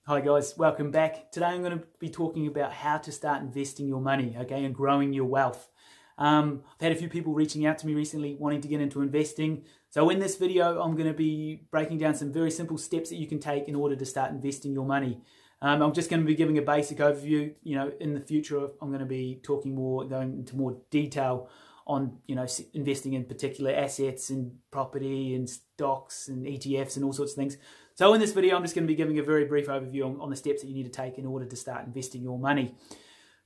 Hi guys, welcome back. Today I'm going to be talking about how to start investing your money, okay, and growing your wealth. I've had a few people reaching out to me recently wanting to get into investing. So in this video, I'm going to be breaking down some very simple steps that you can take in order to start investing your money. I'm just going to be giving a basic overview. In the future, I'm going to be talking more, going into more detail on, investing in particular assets and property and stocks and ETFs and all sorts of things. So in this video, I'm just going to be giving a very brief overview on the steps that you need to take in order to start investing your money.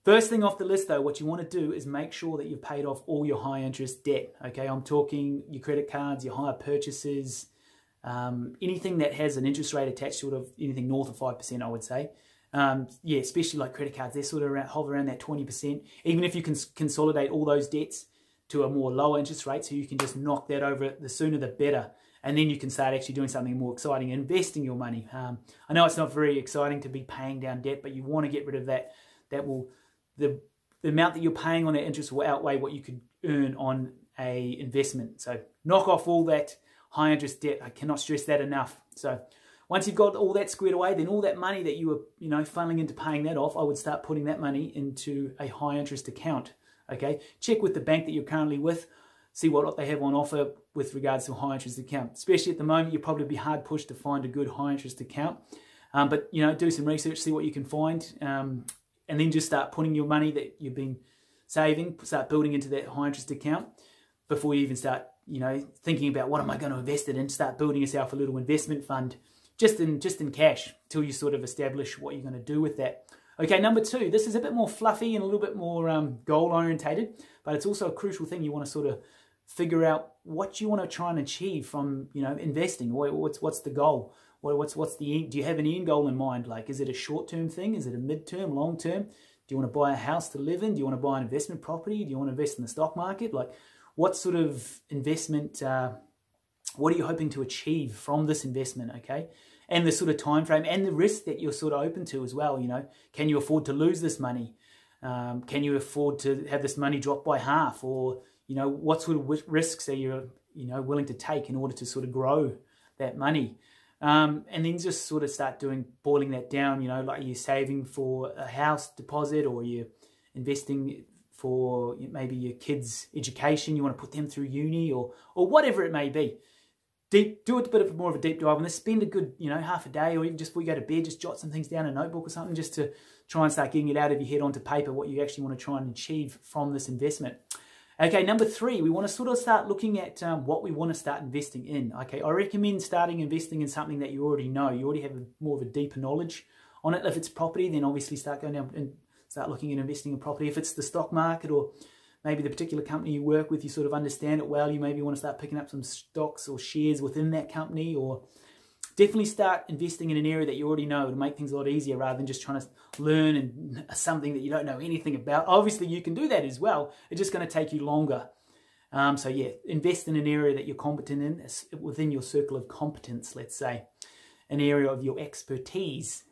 First thing off the list though, what you want to do is make sure that you've paid off all your high interest debt. Okay, I'm talking your credit cards, your hire purchases, anything that has an interest rate attached to it of anything north of 5%, I would say. Yeah, especially like credit cards, they're sort of hover around that 20%. Even if you can consolidate all those debts to a more lower interest rate, so you can just knock that over, the sooner the better. And then you can start actually doing something more exciting, investing your money. I know it's not very exciting to be paying down debt, but you want to get rid of that. The amount that you're paying on that interest will outweigh what you could earn on a investment. So knock off all that high interest debt. I cannot stress that enough. So once you've got all that squared away, then all that money that you were funneling into paying that off, I would start putting that money into a high interest account. Okay, check with the bank that you're currently with. See what they have on offer with regards to a high interest account. Especially at the moment, you'll probably be hard pushed to find a good high interest account. But do some research, see what you can find, and then just start putting your money that you've been saving, start building into that high interest account before you even start, thinking about what am I going to invest it in. Start building yourself a little investment fund just in cash till you sort of establish what you're going to do with that. Okay, number two, this is a bit more fluffy and a little bit more goal orientated, but it's also a crucial thing. You want to sort of figure out what you want to try and achieve from investing. What's the goal? What's the end? Do you have an end goal in mind? Like, is it a short-term thing? Is it a mid-term, long-term? Do you want to buy a house to live in? Do you want to buy an investment property? Do you want to invest in the stock market? Like, what sort of investment? What are you hoping to achieve from this investment? Okay, and the sort of time frame and the risk that you're sort of open to as well. Can you afford to lose this money? Can you afford to have this money drop by half? Or what sort of risks are you, willing to take in order to sort of grow that money? And then just sort of start boiling that down, like you're saving for a house deposit, or you're investing for maybe your kids' education. You want to put them through uni or whatever it may be. Do a bit of more of a deep dive on this. Spend a good, half a day, or even just before you go to bed, just jot some things down in a notebook or something, just to try and start getting it out of your head onto paper, what you actually want to try and achieve from this investment. Okay, number three, we want to sort of start looking at what we want to start investing in. Okay, I recommend starting investing in something that you already know. You already have more of a deeper knowledge on it. If it's property, then obviously start going down and start looking at investing in property. If it's the stock market or maybe the particular company you work with, you sort of understand it well, you maybe want to start picking up some stocks or shares within that company, or definitely start investing in an area that you already know to make things a lot easier rather than just trying to learn something that you don't know anything about. Obviously, you can do that as well. It's just going to take you longer. So yeah, invest in an area that you're competent in, within your circle of competence, let's say, an area of your expertise.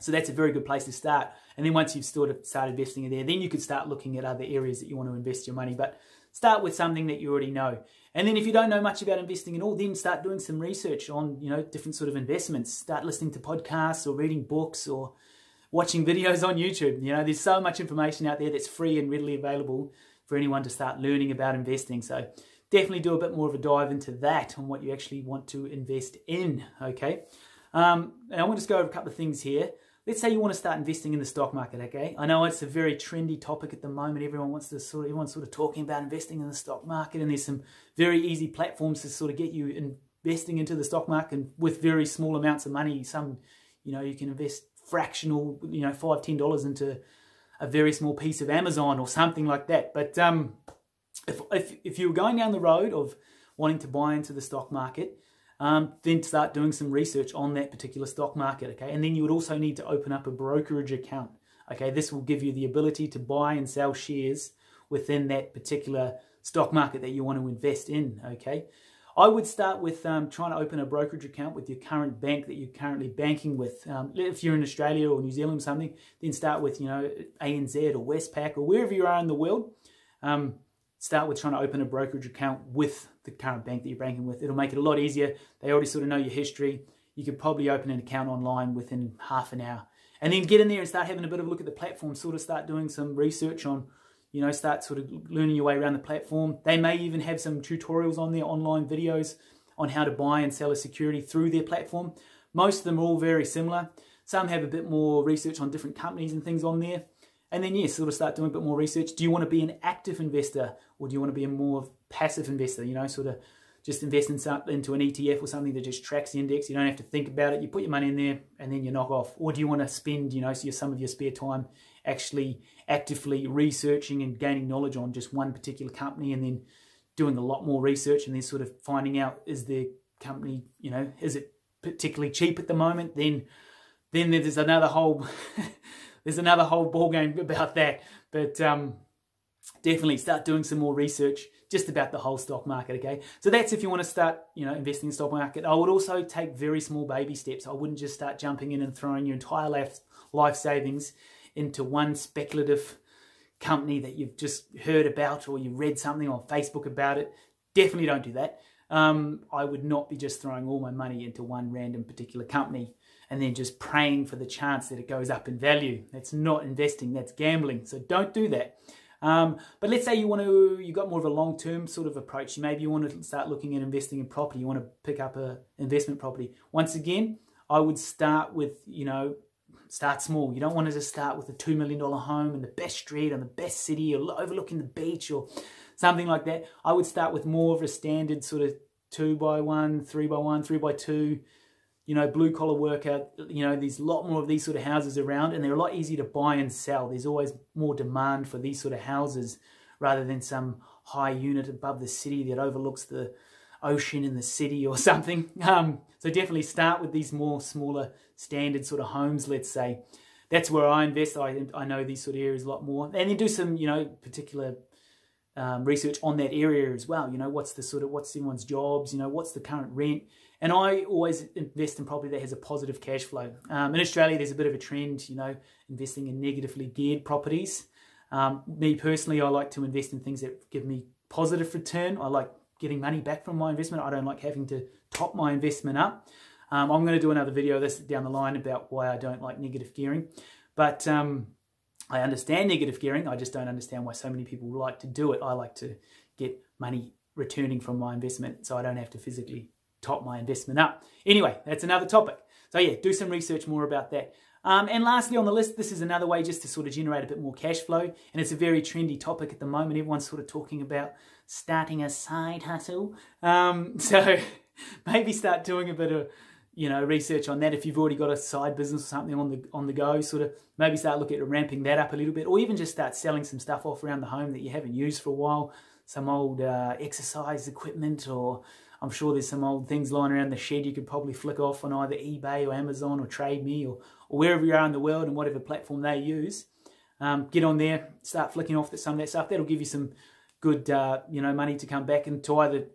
So that's a very good place to start. And then once you've sort of started investing in there, then you could start looking at other areas that you want to invest your money. But start with something that you already know. And then if you don't know much about investing at all, then start doing some research on, different sort of investments. Start listening to podcasts or reading books or watching videos on YouTube. There's so much information out there that's free and readily available for anyone to start learning about investing. So definitely do a bit more of a dive into that on what you actually want to invest in, okay? And I want to just go over a couple of things here. Let's say you want to start investing in the stock market, okay? I know it's a very trendy topic at the moment. Everyone's sort of talking about investing in the stock market, and there's some very easy platforms to sort of get you investing into the stock market, and with very small amounts of money. Some, you can invest fractional, $5, $10 into a very small piece of Amazon or something like that. But if you're going down the road of wanting to buy into the stock market, then start doing some research on that particular stock market, okay? And then you would also need to open up a brokerage account, okay? This will give you the ability to buy and sell shares within that particular stock market that you want to invest in, okay? I would start with trying to open a brokerage account with your current bank that you're currently banking with. If you're in Australia or New Zealand or something, then start with, ANZ or Westpac or wherever you are in the world. Start with trying to open a brokerage account with the current bank that you're banking with. It'll make it a lot easier. They already sort of know your history. you could probably open an account online within half an hour. And then get in there and start having a bit of a look at the platform, sort of start doing some research on, you know, start sort of learning your way around the platform. They may even have some tutorials on there, online videos on how to buy and sell a security through their platform. Most of them are all very similar. Some have a bit more research on different companies and things on there. And then, yeah, sort of start doing a bit more research. Do you want to be an active investor, or do you want to be a more passive investor, you know, sort of just invest into an ETF or something that just tracks the index. You don't have to think about it. You put your money in there and then you knock off. Or do you want to spend, you know, some of your spare time actually actively researching and gaining knowledge on just one particular company, and then doing a lot more research and then sort of finding out, is the company, you know, is it particularly cheap at the moment? Then there's another whole there's another whole ball game about that. But definitely start doing some more research just about the whole stock market, okay? So that's if you want to start, you know, investing in the stock market. I would also take very small baby steps. I wouldn't just start jumping in and throwing your entire life savings into one speculative company that you've just heard about, or you read something on Facebook about it. Definitely don't do that. I would not be just throwing all my money into one random particular company and then just praying for the chance that it goes up in value. That's not investing, that's gambling. So don't do that. But let's say you got more of a long-term sort of approach. Maybe you want to start looking at investing in property. You want to pick up an investment property. Once again, I would start with, you know, start small. You don't want to just start with a $2 million home in the best street, on the best city, or overlooking the beach or something like that. I would start with more of a standard sort of 2x1, 3x1, 3x2, you know, blue collar worker. You know, there's a lot more of these sort of houses around, and they're a lot easier to buy and sell. There's always more demand for these sort of houses rather than some high unit above the city that overlooks the ocean in the city or something. So definitely start with these more smaller standard sort of homes, let's say. That's where I invest. I know these sort of areas a lot more. And then do some, you know, particular research on that area as well. You know, what's everyone's jobs, you know, what's the current rent. And I always invest in property that has a positive cash flow. In Australia, there's a bit of a trend, you know, investing in negatively geared properties. Me personally, I like to invest in things that give me positive return. I like getting money back from my investment. I don't like having to top my investment up. I'm going to do another video of this down the line about why I don't like negative gearing. But I understand negative gearing. I just don't understand why so many people like to do it. I like to get money returning from my investment so I don't have to physically top my investment up. Anyway, that's another topic. So yeah, do some research more about that. And lastly on the list, this is another way just to sort of generate a bit more cash flow. And it's a very trendy topic at the moment. Everyone's sort of talking about starting a side hustle. So maybe start doing a bit of, you know, research on that. If you've already got a side business or something on the go, sort of maybe start looking at ramping that up a little bit, or even just start selling some stuff off around the home that you haven't used for a while. Some old exercise equipment, or I'm sure there's some old things lying around the shed you could probably flick off on either eBay or Amazon or Trade Me or wherever you are in the world and whatever platform they use. Get on there, start flicking off some of that stuff. That'll give you some good, you know, money to come back and to either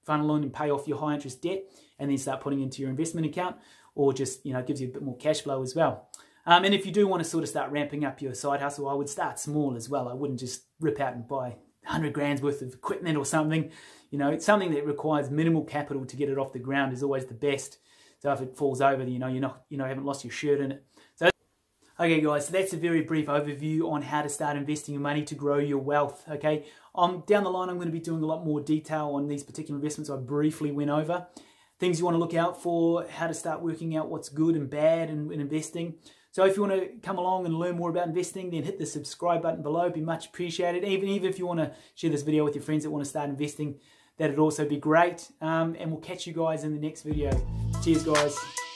funnel in and pay off your high interest debt and then start putting into your investment account, or just, you know, it gives you a bit more cash flow as well. And if you do want to sort of start ramping up your side hustle, I would start small as well. I wouldn't just rip out and buy 100 grand's worth of equipment or something. You know, it's something that requires minimal capital to get it off the ground is always the best. So if it falls over, you know, you haven't lost your shirt in it. So, okay guys, so that's a very brief overview on how to start investing your money to grow your wealth, okay? Down the line, I'm going to be doing a lot more detail on these particular investments I briefly went over. Things you want to look out for, how to start working out what's good and bad in investing. So if you want to come along and learn more about investing, then hit the subscribe button below. It'd be much appreciated. Even if you want to share this video with your friends that want to start investing, that'd also be great. And we'll catch you guys in the next video. Cheers, guys.